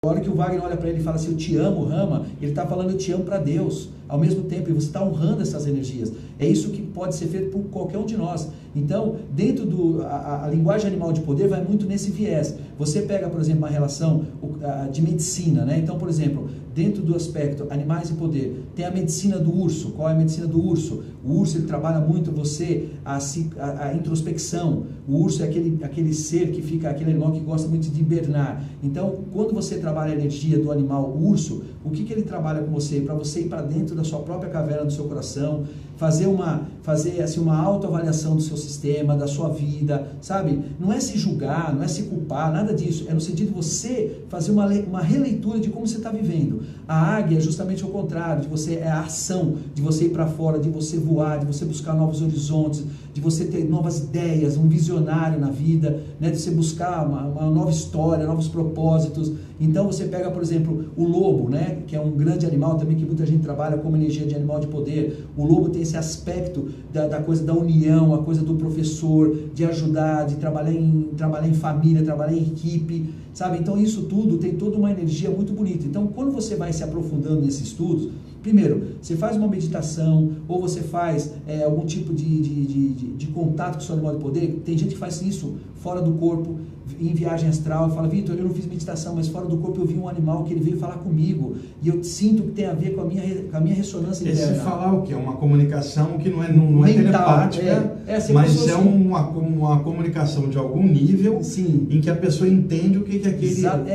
A hora que o Wagner olha para ele e fala assim, eu te amo, Rama, ele está falando eu te amo para Deus, ao mesmo tempo, e você está honrando essas energias. É isso que pode ser feito por qualquer um de nós. Então, dentro a linguagem animal de poder vai muito nesse viés. Você pega, por exemplo, uma relação de medicina, né? Então, por exemplo, dentro do aspecto animais e poder, tem a medicina do urso. Qual é a medicina do urso? O urso, ele trabalha muito a introspecção. O urso é aquele ser que fica, aquele animal que gosta muito de hibernar. Então, quando você trabalha a energia do animal urso, o que ele trabalha com você? Para você ir para dentro da sua própria caverna do seu coração, fazer assim, uma autoavaliação do seu sistema, da sua vida, sabe? Não é se julgar, não é se culpar, nada disso. É no sentido de você fazer uma releitura de como você está vivendo. A águia é justamente o contrário, é a ação, de você ir para fora, de você voar, de você buscar novos horizontes, de você ter novas ideias, um visionário na vida, né? De você buscar uma nova história, novos propósitos. Então você pega, por exemplo, o lobo, né? Que é um grande animal também que muita gente trabalha como energia de animal de poder. O lobo tem esse aspecto da coisa da união, a coisa do professor, de ajudar, de trabalhar em família, trabalhar em equipe, sabe? Então isso tudo tem toda uma energia muito bonita. Então quando você vai se aprofundando nesses estudos, primeiro, você faz uma meditação ou você faz algum tipo de contato com o seu animal de poder. Tem gente que faz isso fora do corpo, em viagem astral, e fala, Vitor, eu não fiz meditação, mas fora do corpo eu vi um animal que ele veio falar comigo e eu sinto que tem a ver com a minha ressonância interna. Esse falar o quê? É uma comunicação que não é telepática, mas é uma comunicação de algum nível. Sim. Em que a pessoa entende o que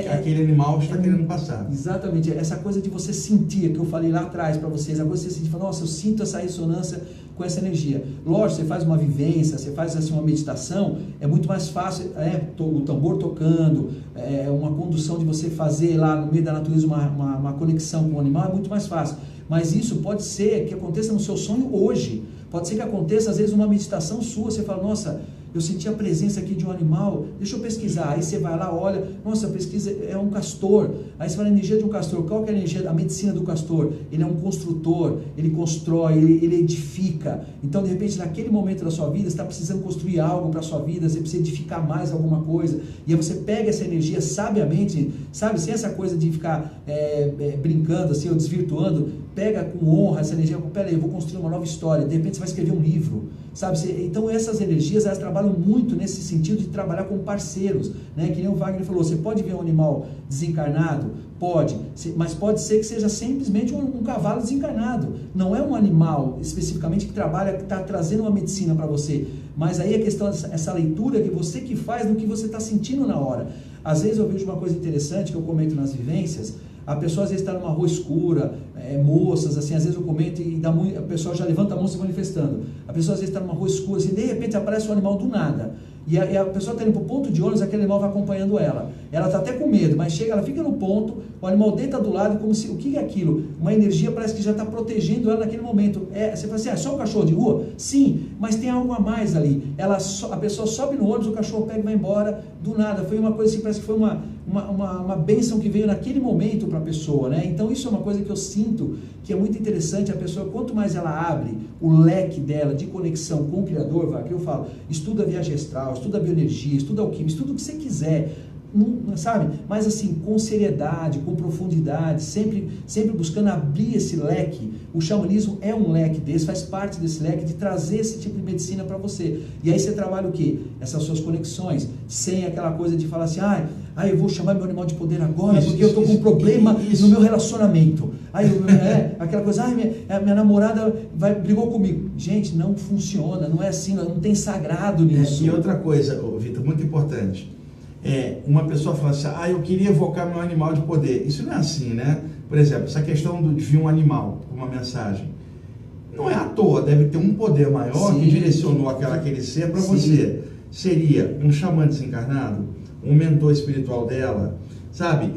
aquele animal está querendo passar. Exatamente, essa coisa de você sentir, que eu falei lá atrás para vocês, a coisa de você sentir, nossa, eu sinto essa ressonância com essa energia. Lógico, você faz uma vivência, você faz assim, uma meditação, é muito mais fácil, o tambor tocando, uma condução de você fazer lá no meio da natureza uma conexão com o animal, é muito mais fácil. Mas isso pode ser que aconteça no seu sonho hoje, pode ser que aconteça às vezes uma meditação sua, você fala, nossa, eu senti a presença aqui de um animal, deixa eu pesquisar. Aí você vai lá, olha, nossa, pesquisa, é um castor. Aí você fala a energia de um castor. Qual que é a energia, a medicina do castor? Ele é um construtor, ele constrói, ele edifica. Então, de repente, naquele momento da sua vida, você está precisando construir algo para a sua vida, você precisa edificar mais alguma coisa. E aí você pega essa energia sabiamente, sabe, sem essa coisa de ficar brincando assim, ou desvirtuando, pega com honra essa energia, peraí, eu vou construir uma nova história. De repente, você vai escrever um livro, sabe? Então, essas energias, elas trabalham muito nesse sentido de trabalhar com parceiros, né? Que nem o Wagner falou, você pode ver um animal desencarnado? Pode, mas pode ser que seja simplesmente um cavalo desencarnado, não é um animal especificamente que trabalha, que está trazendo uma medicina para você, mas aí a questão essa leitura que você que faz do que você está sentindo na hora. Às vezes eu vejo uma coisa interessante que eu comento nas vivências, a pessoa às vezes está numa rua escura, moças, assim, às vezes eu comento e a pessoa já levanta a mão se manifestando. A pessoa às vezes está numa rua escura, assim, de repente aparece um animal do nada. E a pessoa está indo para o ponto de ônibus, aquele animal vai acompanhando ela. Ela está até com medo, mas ela fica no ponto, o animal deita do lado, como se, o que é aquilo? Uma energia parece que já está protegendo ela naquele momento. Você fala assim, é só um cachorro de rua? Sim, mas tem algo a mais ali. A pessoa sobe no ônibus, o cachorro pega e vai embora do nada. Foi uma coisa assim, parece que foi uma bênção que veio naquele momento para a pessoa, né? Então isso é uma coisa que eu sinto que é muito interessante. A pessoa, quanto mais ela abre o leque dela de conexão com o Criador, que eu falo, estuda a viagem astral, estuda a bioenergia, estuda a alquimia, estuda o que você quiser, sabe? Mas assim, com seriedade, com profundidade, sempre buscando abrir esse leque. O xamanismo é um leque desse, faz parte desse leque de trazer esse tipo de medicina para você. E aí você trabalha o quê? Essas suas conexões, sem aquela coisa de falar assim, eu vou chamar meu animal de poder agora porque eu estou com um problema no meu relacionamento. Aquela coisa, minha namorada brigou comigo. Gente, não funciona, não é assim, não tem sagrado nisso. E outra coisa, Vitor, muito importante. Uma pessoa fala assim, eu queria evocar meu animal de poder. Isso não é assim, né? Por exemplo, essa questão de vir um animal com uma mensagem. Não é à toa, deve ter um poder maior. Sim, que direcionou aquele ser para você. Seria um xamã desencarnado, um mentor espiritual dela, sabe?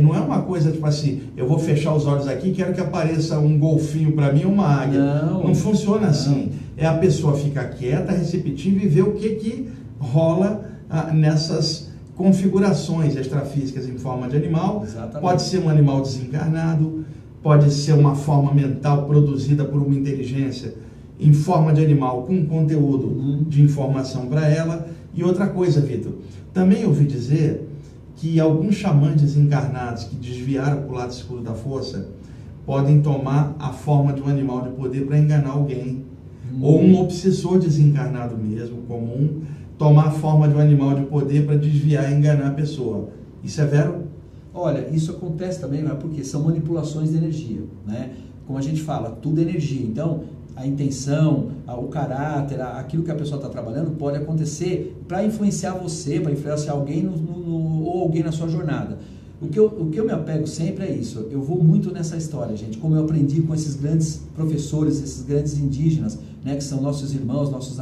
Não é uma coisa tipo assim, eu vou fechar os olhos aqui e quero que apareça um golfinho para mim, uma águia. Não funciona assim. A pessoa ficar quieta, receptiva e ver o que rola nessas configurações extrafísicas em forma de animal. Exatamente. Pode ser um animal desencarnado, pode ser uma forma mental produzida por uma inteligência em forma de animal com conteúdo de informação para ela. E outra coisa, Vitor, também ouvi dizer que alguns xamãs desencarnados que desviaram para o lado escuro da força podem tomar a forma de um animal de poder para enganar alguém. Ou um obsessor desencarnado mesmo, comum, tomar a forma de um animal de poder para desviar e enganar a pessoa. Isso é vero? Olha, isso acontece também, porque são manipulações de energia, né? Como a gente fala, tudo é energia. Então, a intenção, o caráter, aquilo que a pessoa está trabalhando pode acontecer para influenciar você, para influenciar alguém ou alguém na sua jornada. O que eu me apego sempre é isso. Eu vou muito nessa história, gente. Como eu aprendi com esses grandes professores, esses grandes indígenas, né, que são nossos irmãos, nossos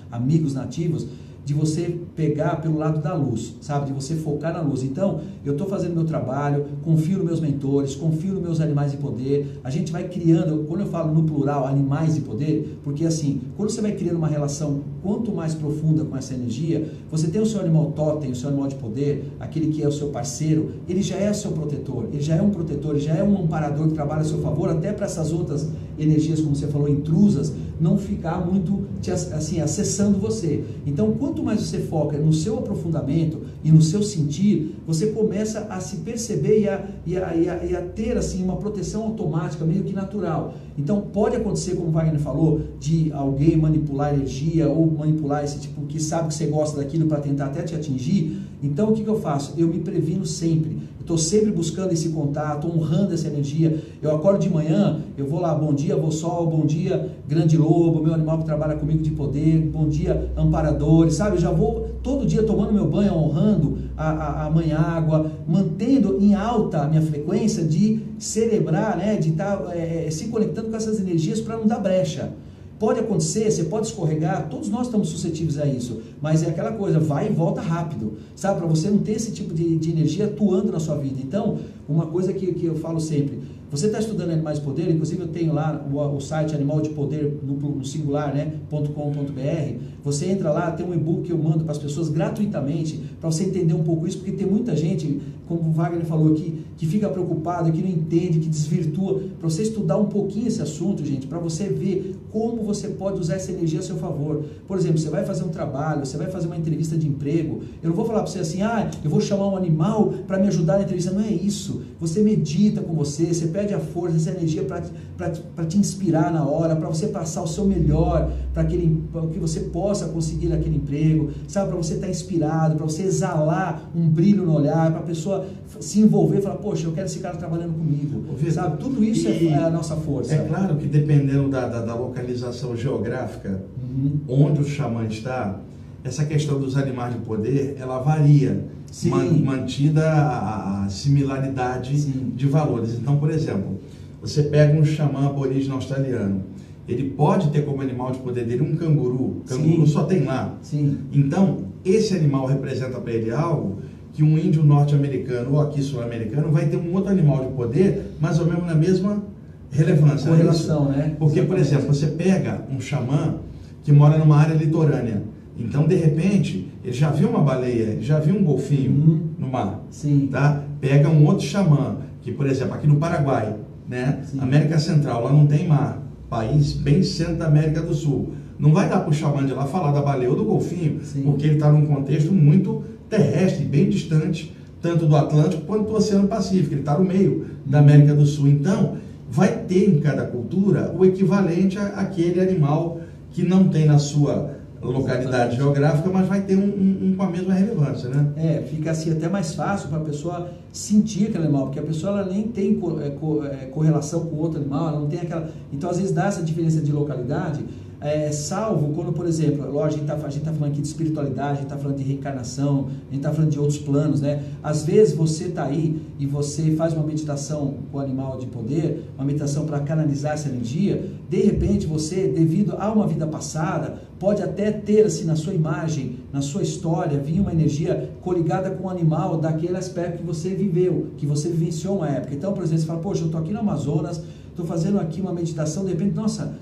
amigos nativos, de você pegar pelo lado da luz, sabe? De você focar na luz. Então, eu estou fazendo meu trabalho, confio nos meus mentores, confio nos meus animais de poder. A gente vai criando, quando eu falo no plural, animais de poder, porque assim, quando você vai criando uma relação quanto mais profunda com essa energia, você tem o seu animal totem, o seu animal de poder, aquele que é o seu parceiro, ele já é o seu protetor, ele já é um protetor, ele já é um amparador que trabalha a seu favor, até para essas outras energias, como você falou, intrusas, não ficar muito assim, acessando você. Então, quanto mais você foca no seu aprofundamento e no seu sentir, você começa a se perceber e a ter assim, uma proteção automática, meio que natural. Então, pode acontecer, como o Wagner falou, de alguém manipular energia ou manipular esse tipo, que sabe que você gosta daquilo para tentar até te atingir. Então, o que eu faço? Eu me previno sempre. Estou sempre buscando esse contato, honrando essa energia. Eu acordo de manhã, eu vou lá, bom dia, avô sol, bom dia, grande lobo, meu animal que trabalha comigo de poder, bom dia, amparadores, sabe? Eu já vou todo dia tomando meu banho, honrando a mãe água, mantendo em alta a minha frequência de celebrar, né? De estar se conectando com essas energias para não dar brecha. Pode acontecer, você pode escorregar, todos nós estamos suscetíveis a isso, mas é aquela coisa, vai e volta rápido, sabe? Para você não ter esse tipo de energia atuando na sua vida. Então, uma coisa que eu falo sempre, você está estudando Animais de Poder, inclusive eu tenho lá o site Animal de Poder no singular, né, .com.br, você entra lá, tem um e-book que eu mando para as pessoas gratuitamente, para você entender um pouco isso, porque tem muita gente, como o Wagner falou aqui, que fica preocupado, que não entende, que desvirtua, para você estudar um pouquinho esse assunto, gente, para você ver como você pode usar essa energia a seu favor. Por exemplo, você vai fazer um trabalho, você vai fazer uma entrevista de emprego, eu não vou falar para você assim, eu vou chamar um animal para me ajudar na entrevista, não é isso. Você medita com você pede a força, essa energia para te inspirar na hora, para você passar o seu melhor, para que você possa conseguir aquele emprego, sabe, para você estar inspirado, para você exalar um brilho no olhar, para a pessoa se envolver e falar, poxa, eu quero esse cara trabalhando comigo, sabe, tudo isso é a nossa força. É claro que dependendo da localização geográfica, onde o xamã está, essa questão dos animais de poder, ela varia, mantida a similaridade de valores. Então, por exemplo, você pega um xamã aborígene australiano, ele pode ter como animal de poder dele um canguru, só tem lá. Então, esse animal representa para ele algo que um índio norte-americano ou aqui sul-americano vai ter um outro animal de poder, mais ou menos na mesma relevância. Correlação, né? Porque, por exemplo, você pega um xamã que mora numa área litorânea, então, de repente, ele já viu uma baleia, ele já viu um golfinho no mar. Tá? Pega um outro xamã, que, por exemplo, aqui no Paraguai, né? América Central, lá não tem mar, país bem centro da América do Sul. Não vai dar para o xamã de lá falar da baleia ou do golfinho, porque ele está num contexto muito terrestre, bem distante, tanto do Atlântico quanto do Oceano Pacífico. Ele está no meio da América do Sul. Então, vai ter em cada cultura o equivalente àquele animal que não tem na sua localidade geográfica, mas vai ter um com a mesma relevância, né? Fica assim até mais fácil para a pessoa sentir aquele animal, porque a pessoa ela nem tem correlação com outro animal, ela não tem aquela... Então, às vezes, dá essa diferença de localidade, salvo quando, por exemplo, lógico, a gente está falando aqui de espiritualidade, a gente está falando de reencarnação, a gente está falando de outros planos, né? Às vezes você está aí e você faz uma meditação com o animal de poder, uma meditação para canalizar essa energia, de repente você, devido a uma vida passada, pode até ter assim na sua imagem, na sua história, vir uma energia coligada com o animal daquele aspecto que você viveu, que você vivenciou uma época. Então, por exemplo, você fala, poxa, eu estou aqui no Amazonas, estou fazendo aqui uma meditação, de repente, nossa,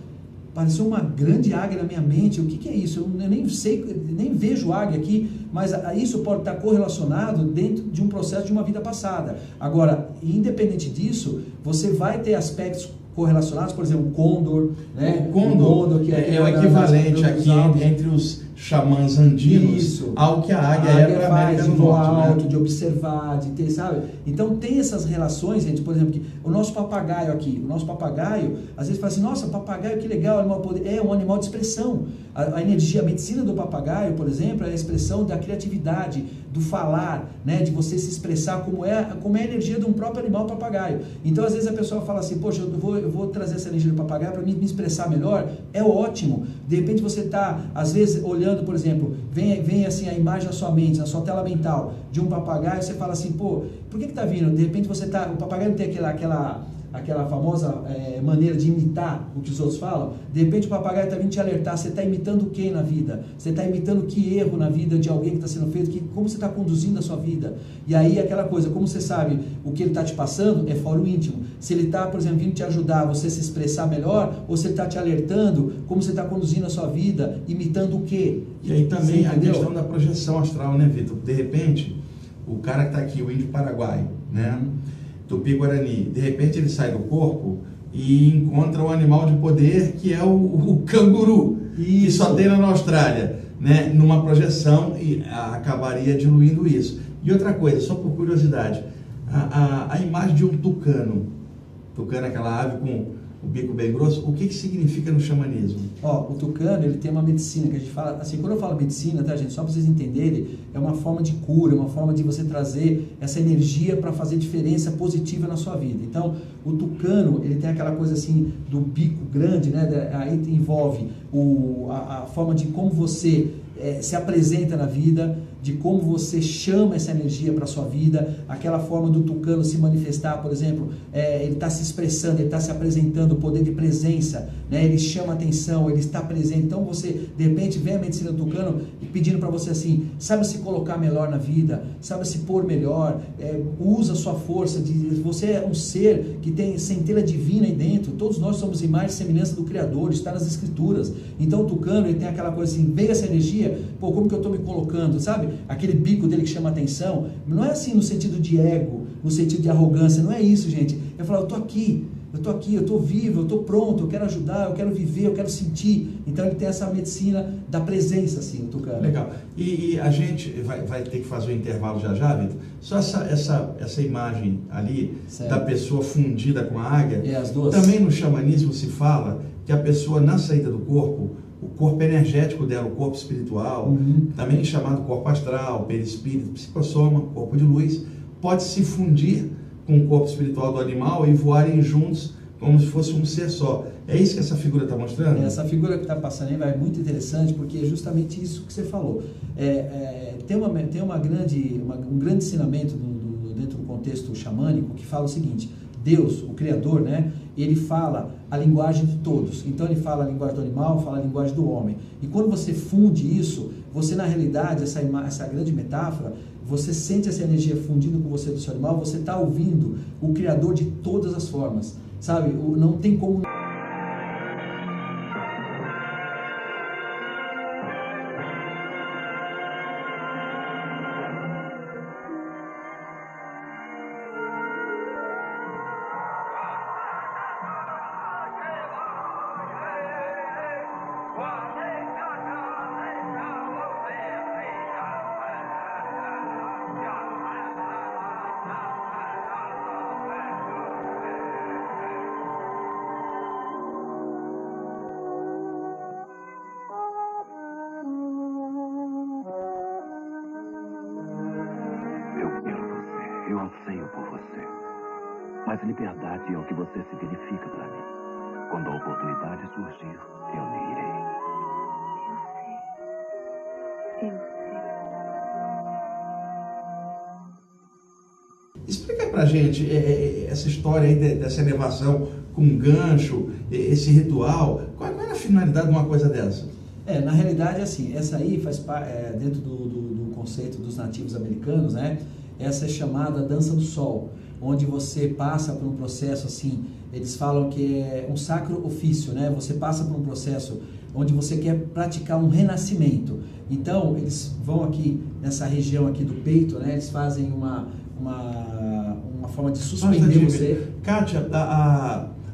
pareceu uma grande águia na minha mente, o que é isso? Eu nem sei, nem vejo águia aqui, mas isso pode estar correlacionado dentro de um processo de uma vida passada. Agora, independente disso, você vai ter aspectos correlacionados, por exemplo, o Condor, né? O Condor que é o equivalente aqui entre os xamãs andinos Isso. ao que a águia é para a América de do voar Norte, alto, né? de observar, de ter, sabe? Então tem essas relações, gente, por exemplo, que o nosso papagaio aqui, às vezes fala assim, nossa, papagaio, que legal, animal poder. É um animal de expressão. A energia, a medicina do papagaio, por exemplo, é a expressão da criatividade, do falar, né? De você se expressar como é a energia de um próprio animal papagaio. Então, às vezes a pessoa fala assim, poxa, eu vou trazer essa energia do papagaio para me expressar melhor, é ótimo. De repente você está, às vezes, olhando, por exemplo, vem assim a imagem na sua mente, na sua tela mental, de um papagaio, você fala assim, pô, por que está vindo? De repente o papagaio não tem aquela famosa maneira de imitar o que os outros falam. De repente o papagaio está vindo te alertar, você está imitando o que na vida? Você está imitando que erro na vida de alguém que está sendo feito? Como você está conduzindo a sua vida? E aí aquela coisa, como você sabe o que ele está te passando, é fora o íntimo. Se ele está, por exemplo, vindo te ajudar a você se expressar melhor, ou se ele está te alertando, como você está conduzindo a sua vida, imitando o quê? E aí também a questão da projeção astral, né, Vitor? De repente, o cara que está aqui, o índio paraguaio, né? Tupi-Guarani, de repente ele sai do corpo e encontra um animal de poder que é o canguru, que só tem na Austrália, né? Numa projeção, e acabaria diluindo isso. E outra coisa, só por curiosidade, a imagem de um tucano, aquela ave com o bico bem grosso, o que significa no xamanismo? O tucano, ele tem uma medicina que a gente fala, assim, quando eu falo medicina, tá, gente, só para vocês entenderem, é uma forma de cura, uma forma de você trazer essa energia para fazer diferença positiva na sua vida. Então, o tucano, ele tem aquela coisa assim, do bico grande, né, aí envolve a forma de como você se apresenta na vida, de como você chama essa energia para a sua vida, aquela forma do tucano se manifestar, por exemplo, ele está se expressando, ele está se apresentando, o poder de presença, né? Ele chama atenção, ele está presente. Então você, de repente, vem a medicina do tucano pedindo para você assim, sabe se colocar melhor na vida, sabe se pôr melhor, usa a sua força, você é um ser que tem centelha divina aí dentro, todos nós somos imagem e semelhança do Criador, está nas Escrituras. Então o tucano, ele tem aquela coisa assim, vem essa energia, pô, como que eu estou me colocando, sabe? Aquele bico dele que chama atenção, não é assim no sentido de ego, no sentido de arrogância, não é isso, gente. É falar, eu estou aqui, eu estou vivo, eu estou pronto, eu quero ajudar, eu quero viver, eu quero sentir. Então ele tem essa medicina da presença, assim, o tucano. Legal. E a gente vai ter que fazer um intervalo já, Vitor. Só essa imagem ali, certo, da pessoa fundida com a águia, as duas. Também no xamanismo se fala que a pessoa, na saída do corpo, o corpo energético dela, o corpo espiritual, também chamado corpo astral, perispírito, psicossoma, corpo de luz, pode se fundir com o corpo espiritual do animal e voarem juntos como se fosse um ser só. É isso que essa figura está mostrando? Essa figura que está passando aí é muito interessante, porque é justamente isso que você falou. Tem um grande ensinamento dentro do contexto xamânico que fala o seguinte: Deus, o Criador, né, ele fala a linguagem de todos. Então ele fala a linguagem do animal, fala a linguagem do homem. E quando você funde isso, você na realidade, essa grande metáfora, você sente essa energia fundindo com você do seu animal, você está ouvindo o Criador de todas as formas, sabe? Não tem como... Eu anseio por você. Mas liberdade é o que você significa para mim. Quando a oportunidade surgir, eu me irei. Eu sei. Explica pra gente essa história aí dessa elevação com gancho, esse ritual. Qual é a finalidade de uma coisa dessa? Na realidade, assim, essa aí faz dentro do conceito dos nativos americanos, né? Essa é chamada dança do sol, onde você passa por um processo assim, eles falam que é um sacro ofício, né? Você passa por um processo onde você quer praticar um renascimento. Então, eles vão aqui nessa região aqui do peito, né? Eles fazem uma forma de suspender você. Kátia,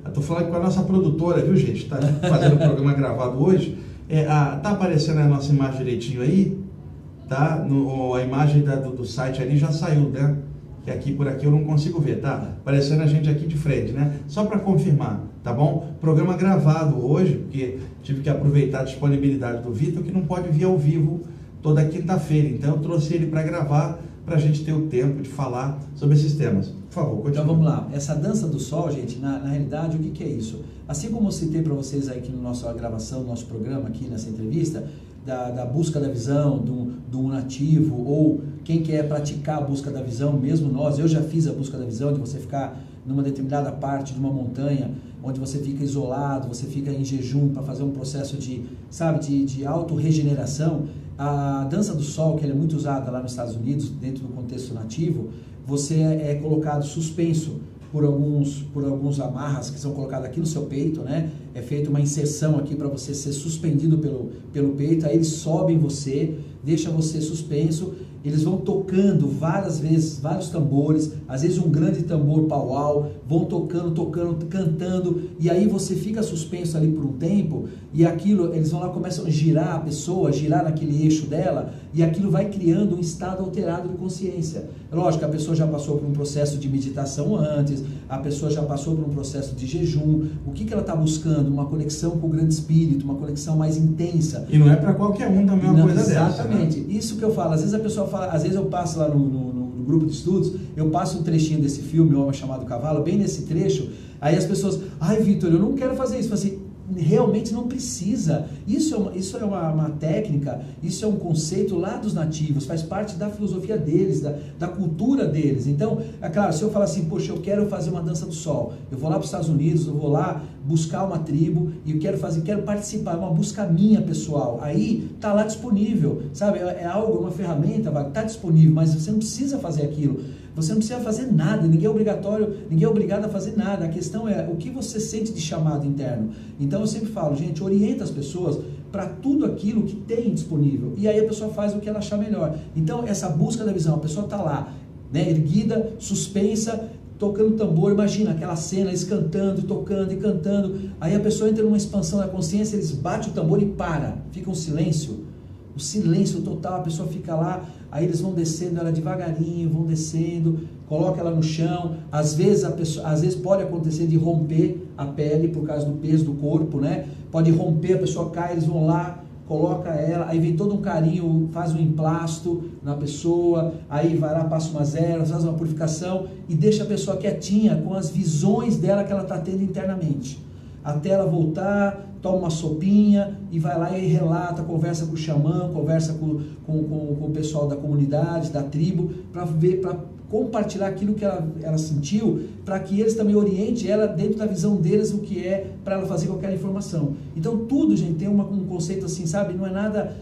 estou falando com a nossa produtora, viu, gente? Está fazendo o programa gravado hoje. Tá aparecendo a nossa imagem direitinho aí? Tá? A imagem do site ali já saiu, né? Que aqui por aqui eu não consigo ver, tá? Aparecendo a gente aqui de frente, né? Só para confirmar, tá bom? Programa gravado hoje, porque tive que aproveitar a disponibilidade do Vitor, que não pode vir ao vivo toda quinta-feira. Então eu trouxe ele para gravar, para a gente ter o tempo de falar sobre esses temas. Por favor, continue. Então vamos lá. Essa dança do sol, gente, na realidade, o que é isso? Assim como eu citei para vocês aí aqui na nossa gravação, no nosso programa, aqui nessa entrevista, da busca da visão, do nativo, ou quem quer praticar a busca da visão, mesmo nós, eu já fiz a busca da visão, de você ficar numa determinada parte de uma montanha, onde você fica isolado, você fica em jejum para fazer um processo de auto-regeneração. A dança do sol, que ela é muito usada lá nos Estados Unidos, dentro do contexto nativo, você é colocado suspenso por alguns amarras que são colocados aqui no seu peito, né? É feita uma inserção aqui para você ser suspendido pelo peito, aí eles sobem você, deixa você suspenso, eles vão tocando várias vezes, vários tambores, às vezes um grande tambor pauau, vão tocando, cantando, e aí você fica suspenso ali por um tempo, e aquilo, eles vão lá, começam a girar a pessoa, girar naquele eixo dela, e aquilo vai criando um estado alterado de consciência. Lógico, a pessoa já passou por um processo de meditação antes, a pessoa já passou por um processo de jejum, o que ela está buscando? Uma conexão com o grande espírito, uma conexão mais intensa. E não é para qualquer um também uma coisa dessa, né? Exatamente, isso que eu falo, às vezes a pessoa fala, às vezes eu passo lá no grupo de estudos, eu passo um trechinho desse filme, O Homem Chamado Cavalo, bem nesse trecho, aí as pessoas, ai Vitor, eu não quero fazer isso, assim, realmente não precisa, isso é uma técnica, isso é um conceito lá dos nativos, faz parte da filosofia deles, da cultura deles. Então, é claro, se eu falar assim, poxa, eu quero fazer uma dança do sol, eu vou lá para os Estados Unidos, eu vou lá buscar uma tribo e eu quero participar, é uma busca minha pessoal, aí tá lá disponível, sabe, é uma ferramenta, tá disponível, mas você não precisa fazer aquilo. Você não precisa fazer nada, ninguém é obrigado a fazer nada. A questão é o que você sente de chamado interno. Então eu sempre falo, gente, orienta as pessoas para tudo aquilo que tem disponível. E aí a pessoa faz o que ela achar melhor. Então essa busca da visão, a pessoa está lá, né, erguida, suspensa, tocando tambor, imagina aquela cena, eles cantando, tocando e cantando. Aí a pessoa entra numa expansão da consciência, eles batem o tambor e para, fica um silêncio. O silêncio total, a pessoa fica lá, aí eles vão descendo ela devagarinho, vão descendo, coloca ela no chão, às vezes pode acontecer de romper a pele por causa do peso do corpo, né? Pode romper, a pessoa cai, eles vão lá, coloca ela, aí vem todo um carinho, faz um emplasto na pessoa, aí vai lá, passa umas ervas, faz uma purificação e deixa a pessoa quietinha com as visões dela que ela está tendo internamente. Até ela voltar, toma uma sopinha e vai lá e relata, conversa com o xamã, conversa com o pessoal da comunidade, da tribo, para compartilhar aquilo que ela sentiu, para que eles também orientem ela dentro da visão deles o que é para ela fazer com aquela informação. Então tudo, gente, tem um conceito assim, sabe, não é nada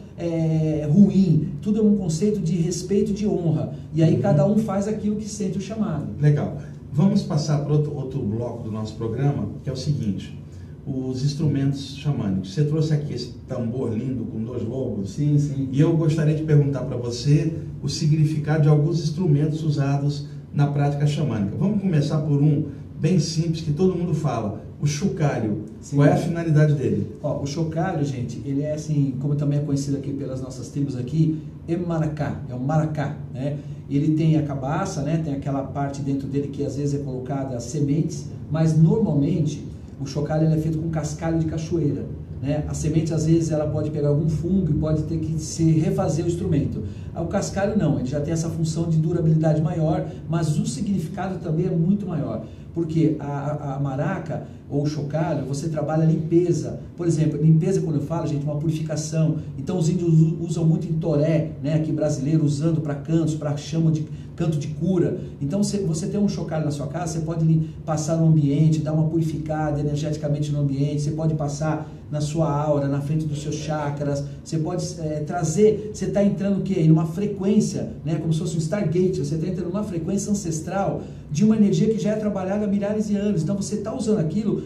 ruim, tudo é um conceito de respeito e de honra, e aí cada um faz aquilo que sente o chamado. Legal. Vamos passar para outro bloco do nosso programa, que é o seguinte: os instrumentos xamânicos. Você trouxe aqui esse tambor lindo com 2 lobos. Sim, sim. E eu gostaria de perguntar para você o significado de alguns instrumentos usados na prática xamânica. Vamos começar por um bem simples que todo mundo fala, o chocalho. Sim. Qual é a finalidade dele? O chocalho, gente, ele é assim, como também é conhecido aqui pelas nossas tribos aqui, maracá, é um maracá, né? Ele tem a cabaça, né? Tem aquela parte dentro dele que às vezes é colocada sementes, mas normalmente o chocalho ele é feito com cascalho de cachoeira, né? A semente às vezes ela pode pegar algum fungo e pode ter que se refazer o instrumento. O cascalho não, ele já tem essa função de durabilidade maior, mas o significado também é muito maior. Porque a maraca ou o chocalho, você trabalha limpeza. Por exemplo, limpeza, quando eu falo, gente, uma purificação. Então os índios usam muito em toré, né, aqui brasileiro, usando para cantos, para chamam de canto de cura. Então você tem um chocalho na sua casa, você pode passar no ambiente, dar uma purificada energeticamente no ambiente, você pode passar na sua aura, na frente dos seus chakras, você pode trazer, você está entrando o quê? Em uma frequência, né, como se fosse um Stargate, você está entrando numa frequência ancestral de uma energia que já é trabalhada há milhares de anos. Então você está usando aquilo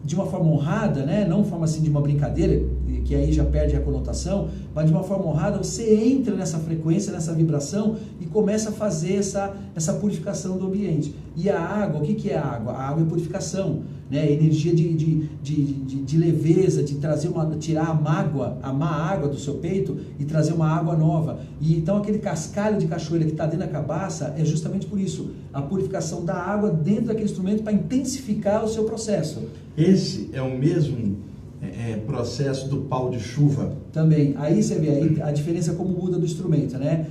de uma forma honrada, né? Não de forma assim de uma brincadeira, que aí já perde a conotação, mas de uma forma honrada, você entra nessa frequência, nessa vibração e começa a fazer essa purificação do ambiente. E a água, o que é a água? A água é purificação, né? Energia de leveza, de trazer tirar a má água do seu peito e trazer uma água nova. E então aquele cascalho de cachoeira que está dentro da cabaça é justamente por isso, a purificação da água dentro daquele instrumento para intensificar o seu processo. Esse é o mesmo processo do pau de chuva? Também. Aí você vê aí a diferença como muda do instrumento, né?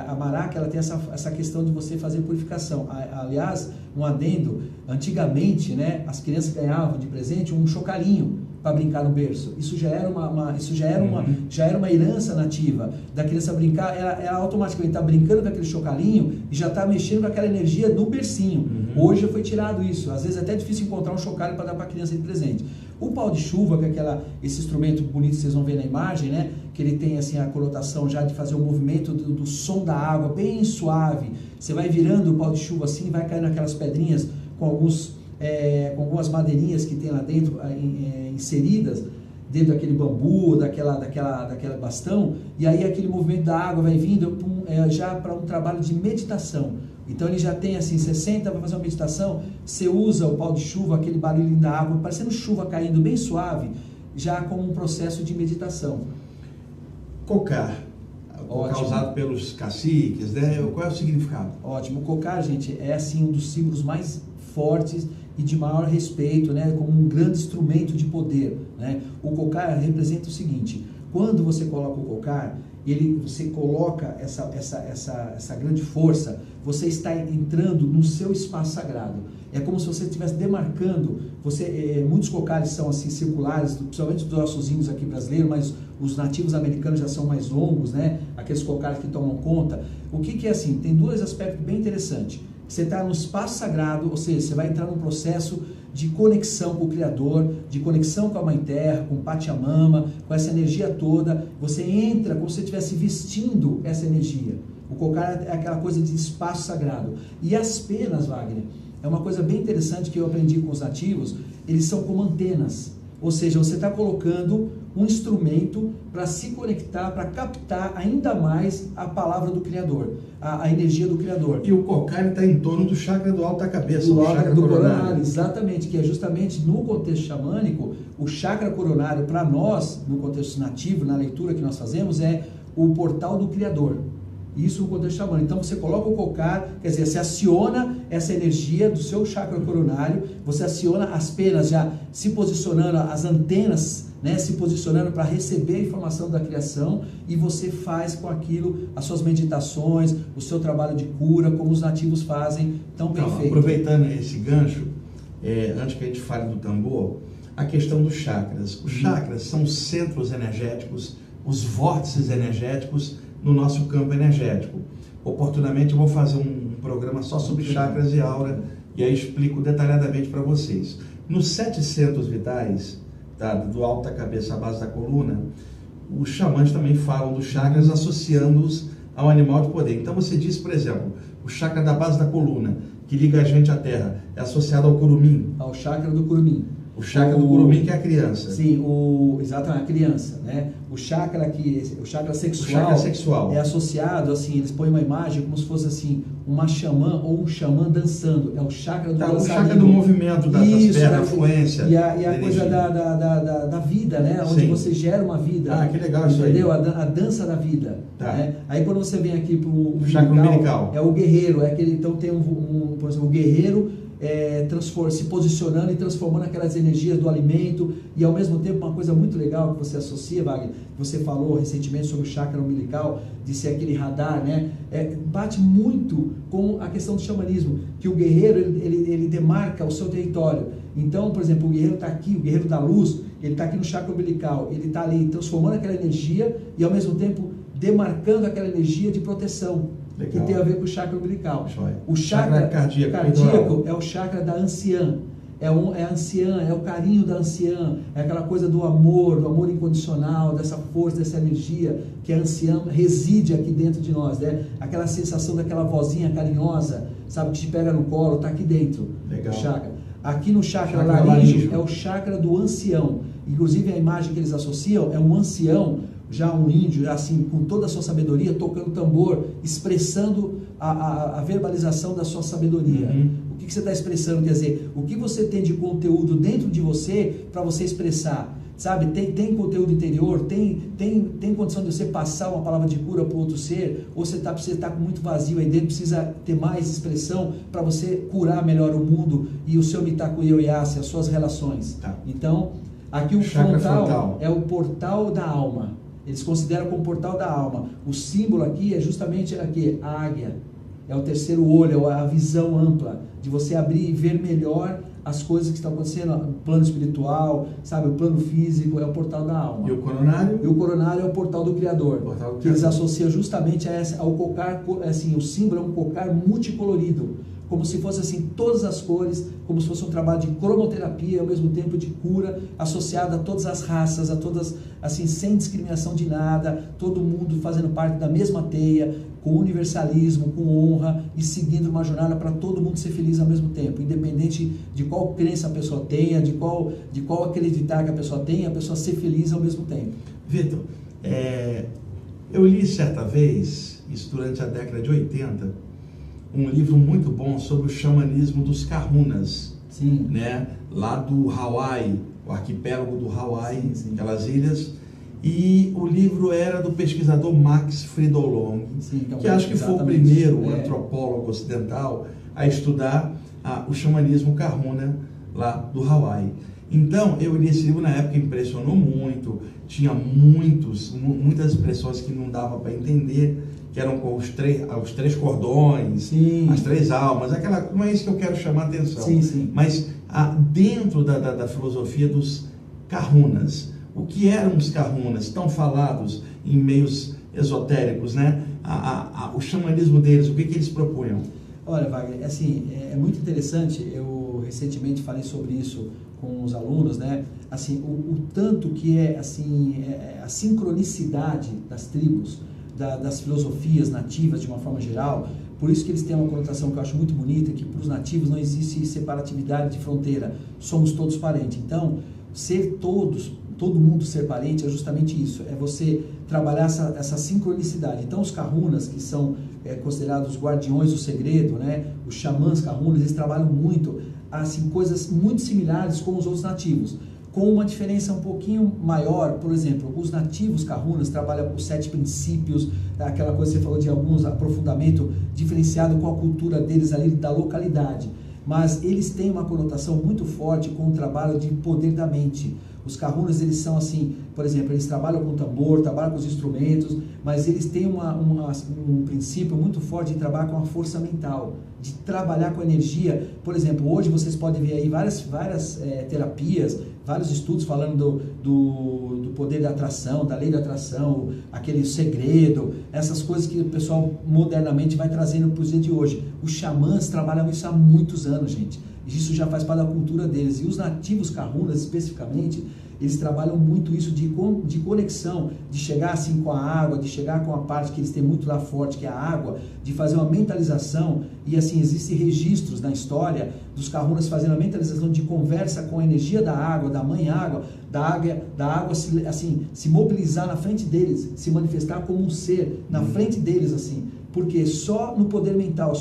A maraca, ela tem essa questão de você fazer purificação. Aliás, um adendo, antigamente, né, as crianças ganhavam de presente um chocalhinho para brincar no berço. Isso já era uma herança nativa da criança brincar. Ela automaticamente está brincando com aquele chocalhinho e já está mexendo com aquela energia no bercinho. Hoje foi tirado isso. Às vezes é até difícil encontrar um chocalho para dar para a criança de presente. O pau de chuva, que é esse instrumento bonito que vocês vão ver na imagem, né, que ele tem assim a conotação já de fazer o movimento do som da água bem suave. Você vai virando o pau de chuva assim, vai caindo aquelas pedrinhas com algumas madeirinhas que tem lá dentro inseridas dentro daquele bambu, daquela bastão, e aí aquele movimento da água vai vindo já para um trabalho de meditação. Então ele já tem assim, você senta para fazer uma meditação, você usa o pau de chuva, aquele barulho da água, parecendo chuva caindo bem suave, já como um processo de meditação. Cocar, usado pelos caciques, né? Qual é o significado? Ótimo. O cocar, gente, é assim um dos símbolos mais fortes e de maior respeito, né? Como um grande instrumento de poder, né? O cocar representa o seguinte: quando você coloca o cocar, você coloca essa grande força, você está entrando no seu espaço sagrado. É como se você estivesse demarcando. Muitos cocares são assim circulares, principalmente dos nossos índios aqui brasileiros, mas os nativos americanos já são mais longos, né? Aqueles cocares que tomam conta. O que é assim? Tem dois aspectos bem interessantes. Você está no espaço sagrado, ou seja, você vai entrar num processo de conexão com o Criador, de conexão com a Mãe Terra, com o Pachamama, com essa energia toda. Você entra como se você estivesse vestindo essa energia. O cocar é aquela coisa de espaço sagrado. E as penas, Wagner, é uma coisa bem interessante que eu aprendi com os nativos, eles são como antenas. Ou seja, você está colocando um instrumento para se conectar, para captar ainda mais a palavra do Criador, a energia do Criador. E o cocar está em torno do chakra do alto da cabeça, do chakra coronário. Exatamente, que é justamente no contexto xamânico, o chakra coronário para nós, no contexto nativo, na leitura que nós fazemos, é o portal do Criador. Isso no contexto xamânico. Então você coloca o cocar, quer dizer, você aciona essa energia do seu chakra coronário, você aciona as penas já se posicionando, as antenas, né, se posicionando para receber a informação da criação, e você faz com aquilo as suas meditações, o seu trabalho de cura, como os nativos fazem tão bem feito. Aproveitando esse gancho, antes que a gente fale do tambor, a questão dos chakras. Os chakras são centros energéticos, os vórtices energéticos no nosso campo energético. Oportunamente eu vou fazer um programa só sobre chakras e aura, e aí explico detalhadamente para vocês. Nos 7 centros vitais, do alto da cabeça à base da coluna, os xamãs também falam dos chakras associando-os ao animal de poder. Então você diz, por exemplo, o chakra da base da coluna, que liga a gente à terra, é associado ao curumim. Ao chakra do curumim. O chakra do curumim, que é a criança. Sim, exatamente, a criança, né? O chakra sexual é associado, assim, eles põem uma imagem como se fosse assim, uma xamã ou um xamã dançando. É o chakra do dançarino. O chakra do movimento, das pernas, da fluência. E a coisa da vida, né? Onde você gera uma vida. Ah, que legal isso aí. Entendeu? A dança da vida. Tá. Né? Aí quando você vem aqui para o chakra umbilical, é o guerreiro, então tem por exemplo, o guerreiro se posicionando e transformando aquelas energias do alimento, e ao mesmo tempo uma coisa muito legal que você associa, Wagner, você falou recentemente sobre o chakra umbilical, de ser aquele radar, né? Bate muito com a questão do xamanismo, que o guerreiro ele demarca o seu território. Então, por exemplo, o guerreiro está aqui, o guerreiro da luz, ele está aqui no chakra umbilical, ele está ali transformando aquela energia e ao mesmo tempo demarcando aquela energia de proteção. Legal. Que tem a ver com o chakra umbilical. O chakra cardíaco é o chakra da anciã. É a anciã, é o carinho da anciã, é aquela coisa do amor incondicional, dessa força, dessa energia que a anciã reside aqui dentro de nós, né? Aquela sensação daquela vozinha carinhosa, sabe, que te pega no colo, está aqui dentro. Legal. Do chakra. Aqui no chakra Chakra laríngeo laríngeo. é o chakra do ancião. Inclusive a imagem que eles associam é um ancião, já um índio, já assim, com toda a sua sabedoria, tocando tambor, expressando a verbalização da sua sabedoria. O que você está expressando? Quer dizer, o que você tem de conteúdo dentro de você para você expressar? Sabe, tem conteúdo interior, tem condição de você passar uma palavra de cura para o outro ser, ou você está com muito vazio aí dentro, precisa ter mais expressão para você curar melhor o mundo e o seu Mitaku Yoyase, as suas relações. Tá. Então, aqui o Chakra frontal frontal é o portal da alma. Eles consideram como portal da alma. O símbolo aqui é justamente aqui, a águia. É o terceiro olho, é a visão ampla, de você abrir e ver melhor as coisas que estão acontecendo no plano espiritual, sabe, o plano físico, é o portal da alma. E o coronário? E o coronário é o portal do Criador, Portal do que eles Criador. associam justamente ao cocar, assim, o símbolo é um cocar multicolorido, como se fosse assim, todas as cores, como se fosse um trabalho de cromoterapia e ao mesmo tempo de cura, associado a todas as raças, a todas, assim, sem discriminação de nada, todo mundo fazendo parte da mesma teia, com universalismo, com honra e seguindo uma jornada para todo mundo ser feliz ao mesmo tempo, independente de qual crença a pessoa tenha, de qual acreditar que a pessoa tenha, a pessoa ser feliz ao mesmo tempo. Vitor, eu li certa vez, isso durante a década de 80, um livro muito bom sobre o xamanismo dos Kahunas. Sim. Né? Lá do Hawaii, o arquipélago do Hawaii, Sim, sim. aquelas ilhas. E o livro era do pesquisador Max Fridolong, Sim, que acho que foi o exatamente. primeiro antropólogo ocidental a estudar o xamanismo Kahuna lá do Hawaii. Então, eu li esse livro na época, impressionou muito, tinha muitas expressões que não dava para entender, que eram com os três cordões, Sim. as três almas, não é isso que eu quero chamar a atenção. Sim, sim. Mas dentro da filosofia dos Kahunas, o que eram os Kahunas, tão falados em meios esotéricos, né? O xamanismo deles, o que eles propunham? Olha, Wagner, assim, é muito interessante, eu recentemente falei sobre isso com os alunos, né? Assim, o tanto que assim, a sincronicidade das tribos, das filosofias nativas de uma forma geral, por isso que eles têm uma conotação que eu acho muito bonita, que para os nativos não existe separatividade de fronteira, somos todos parentes. Então, todo mundo ser parente é justamente isso, é você trabalhar essa sincronicidade. Então os Kahunas, que são considerados os guardiões do segredo, né? Os xamãs Kahunas, eles trabalham muito assim, coisas muito similares com os outros nativos, com uma diferença um pouquinho maior. Por exemplo, os nativos Kahunas trabalham os 7 princípios, aquela coisa que você falou de alguns aprofundamento diferenciado com a cultura deles ali da localidade, mas eles têm uma conotação muito forte com o trabalho de poder da mente. Os Kahunas, eles são assim, por exemplo, eles trabalham com tambor, trabalham com os instrumentos, mas eles têm um princípio muito forte de trabalhar com a força mental, de trabalhar com a energia. Por exemplo, hoje vocês podem ver aí várias terapias, vários estudos falando do poder da atração, da lei da atração, aquele segredo, essas coisas que o pessoal modernamente vai trazendo para os dias de hoje. Os xamãs trabalham isso há muitos anos, gente. Isso já faz parte da cultura deles. E os nativos Kahunas, especificamente, eles trabalham muito isso de conexão, de chegar assim com a água, de chegar com a parte que eles têm muito lá forte, que é a água, de fazer uma mentalização. E assim, existem registros na história dos Kahunas fazendo a mentalização de conversa com a energia da água, da mãe água, da água se mobilizar na frente deles, se manifestar como um ser na frente deles, assim. Porque só no poder mental,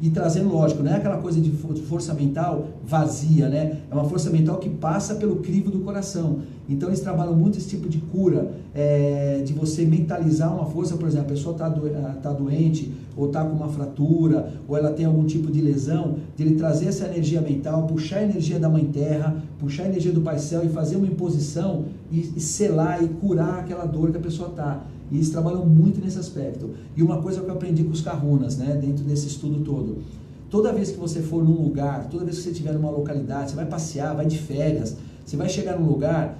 e trazendo, lógico, não é aquela coisa de força mental vazia, né? É uma força mental que passa pelo crivo do coração. Então eles trabalham muito esse tipo de cura, de você mentalizar uma força. Por exemplo, a pessoa está doente, ou está com uma fratura, ou ela tem algum tipo de lesão, de ele trazer essa energia mental, puxar a energia da Mãe Terra, puxar a energia do Pai Céu e fazer uma imposição e selar e curar aquela dor que a pessoa está. E eles trabalham muito nesse aspecto. E uma coisa que eu aprendi com os Kahunas, né, dentro desse estudo todo: toda vez que você for num lugar, toda vez que você estiver numa localidade, você vai passear, vai de férias, você vai chegar num lugar,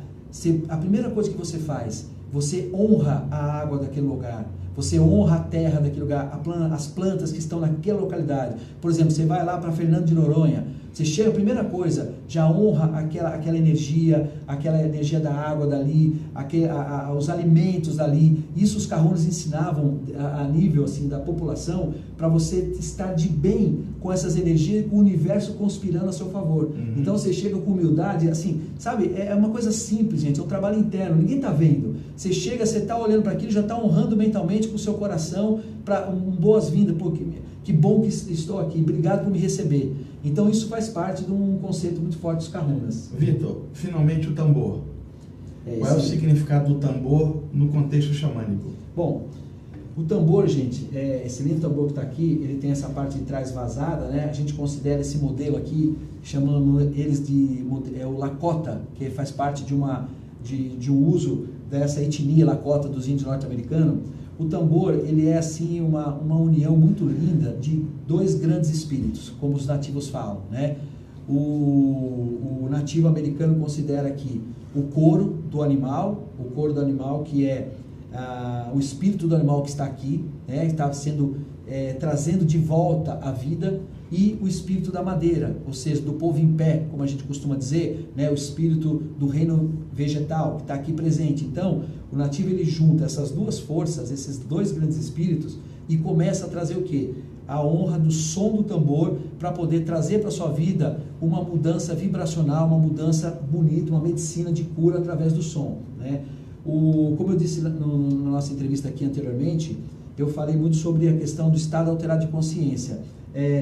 a primeira coisa que você faz, você honra a água daquele lugar, você honra a terra daquele lugar, as plantas que estão naquela localidade. Por exemplo, você vai lá para Fernando de Noronha, você chega, a primeira coisa, já honra aquela energia da água dali, os alimentos dali. Isso os Kahunas ensinavam a nível assim, da população, para você estar de bem com essas energias, com o universo conspirando a seu favor. Então você chega com humildade, assim, sabe, é uma coisa simples, gente, é um trabalho interno, ninguém está vendo. Você chega, você está olhando para aquilo, já está honrando mentalmente com o seu coração, para boas-vindas, que bom que estou aqui, obrigado por me receber. Então isso faz parte de um conceito muito forte dos Kahunas. Vitor, finalmente o tambor. Qual é o significado do tambor no contexto xamânico? Bom, o tambor, gente, esse lindo tambor que está aqui, ele tem essa parte de trás vazada, né? A gente considera esse modelo aqui, chamando eles de o Lakota, que faz parte de um uso dessa etnia Lakota dos índios norte-americanos. O tambor, ele é assim uma união muito linda de dois grandes espíritos, como os nativos falam, né? O nativo americano considera que o couro do animal que é o espírito do animal que está aqui, né? Está sendo trazendo de volta a vida, e o espírito da madeira, ou seja, do povo em pé, como a gente costuma dizer, né? O espírito do reino vegetal que está aqui presente. Então, o nativo ele junta essas duas forças, esses dois grandes espíritos, e começa a trazer o quê? A honra do som do tambor, para poder trazer para a sua vida uma mudança vibracional, uma mudança bonita, uma medicina de cura através do som, né? Como eu disse na nossa entrevista aqui anteriormente, eu falei muito sobre a questão do estado alterado de consciência.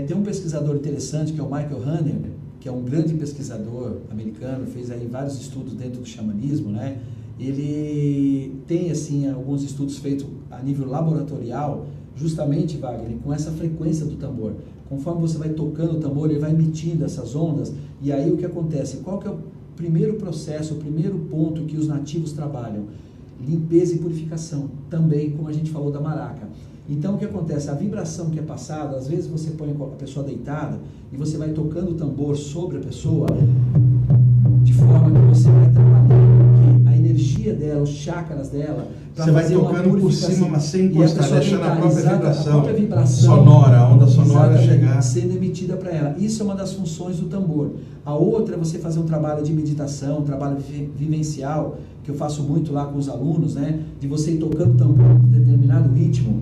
Tem um pesquisador interessante, que é o Michael Hanner, que é um grande pesquisador americano, fez aí vários estudos dentro do xamanismo, né? Ele tem, assim, alguns estudos feitos a nível laboratorial, justamente, Wagner, com essa frequência do tambor. Conforme você vai tocando o tambor, ele vai emitindo essas ondas, e aí o que acontece? Qual que é o primeiro processo, o primeiro ponto que os nativos trabalham? Limpeza e purificação, também, como a gente falou da maraca. Então, o que acontece? A vibração que é passada, às vezes você põe a pessoa deitada e você vai tocando o tambor sobre a pessoa, de forma que você vai trabalhando a energia dela, os chakras dela, você vai tocando por cima, mas sem encostar, deixando a própria vibração sonora, a onda sonora chegar, sendo emitida para ela. Isso é uma das funções do tambor. A outra é você fazer um trabalho de meditação, um trabalho vivencial, que eu faço muito lá com os alunos, né? De você ir tocando o tambor em determinado ritmo.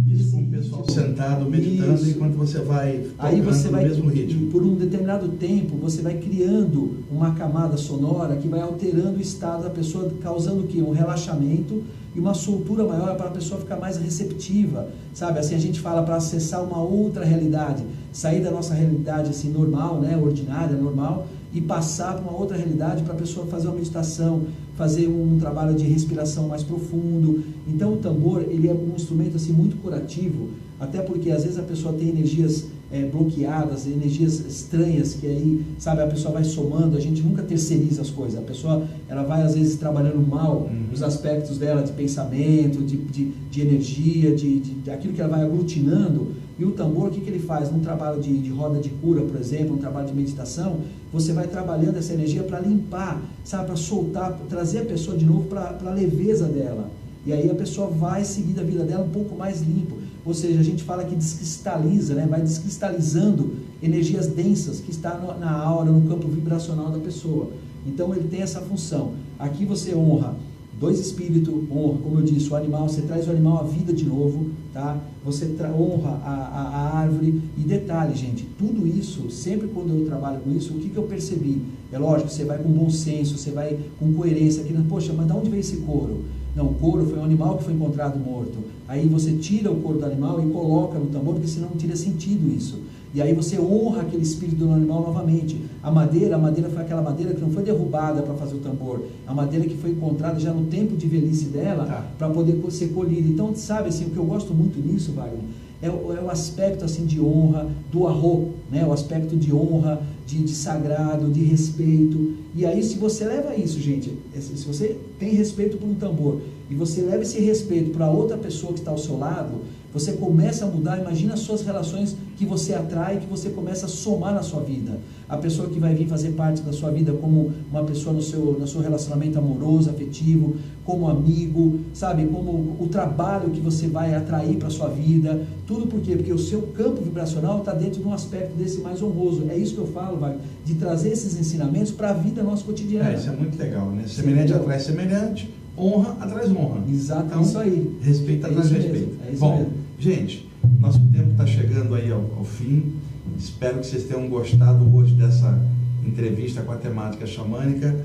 Isso com o pessoal sentado, meditando, isso. Enquanto você vai aí você vai, no mesmo ritmo. Por um determinado tempo, você vai criando uma camada sonora que vai alterando o estado da pessoa, causando o quê? Um relaxamento e uma soltura maior para a pessoa ficar mais receptiva, sabe? Assim a gente fala para acessar uma outra realidade, sair da nossa realidade assim normal, né, ordinária, normal, e passar para uma outra realidade, para a pessoa fazer uma meditação, fazer um trabalho de respiração mais profundo. Então o tambor, ele é um instrumento assim muito curativo, até porque às vezes a pessoa tem energias bloqueadas, energias estranhas, que aí, sabe, a pessoa vai somando. A gente nunca terceiriza as coisas. A pessoa, ela vai às vezes trabalhando mal os aspectos dela de pensamento, de energia, de aquilo que ela vai aglutinando. E o tambor, o que ele faz? Num trabalho de roda de cura, por exemplo, um trabalho de meditação, você vai trabalhando essa energia para limpar, sabe, para soltar, trazer a pessoa de novo para a leveza dela. E aí a pessoa vai seguir a vida dela um pouco mais limpo. Ou seja, a gente fala que descristaliza, né? Vai descristalizando energias densas que estão na aura, no campo vibracional da pessoa. Então ele tem essa função. Aqui você honra dois espíritos, honra, como eu disse, o animal, você traz o animal à vida de novo, tá? Você honra a árvore. E detalhe, gente, tudo isso, sempre quando eu trabalho com isso, o que eu percebi? É lógico, você vai com bom senso, você vai com coerência, aqui, poxa, mas de onde veio esse couro? Não, o couro foi um animal que foi encontrado morto. Aí você tira o couro do animal e coloca no tambor, porque senão não teria sentido isso. E aí você honra aquele espírito do animal novamente. A madeira foi aquela madeira que não foi derrubada para fazer o tambor. A madeira que foi encontrada já no tempo de velhice dela, para poder ser colhida. Então, sabe, assim, o que eu gosto muito nisso, Wagner, é o aspecto assim de honra do arro, né? O aspecto de honra, de sagrado, de respeito. E aí, se você leva isso, gente, se você tem respeito por um tambor e você leva esse respeito para outra pessoa que está ao seu lado, você começa a mudar. Imagina as suas relações que você atrai, que você começa a somar na sua vida. A pessoa que vai vir fazer parte da sua vida como uma pessoa no seu relacionamento amoroso, afetivo, como amigo, sabe? Como o trabalho que você vai atrair para a sua vida. Tudo por quê? Porque o seu campo vibracional está dentro de um aspecto desse mais honroso. É isso que eu falo, Wagner, de trazer esses ensinamentos para a vida nossa cotidiana. Isso é muito legal, né? Semelhante atrai semelhante, honra atrás honra. Exato, então, é isso aí. Respeito atrás respeito. Bom, gente, nosso tempo está chegando aí ao fim. Espero que vocês tenham gostado hoje dessa entrevista com a temática xamânica.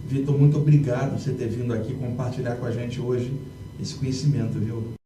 Vitor, muito obrigado por você ter vindo aqui compartilhar com a gente hoje esse conhecimento, viu?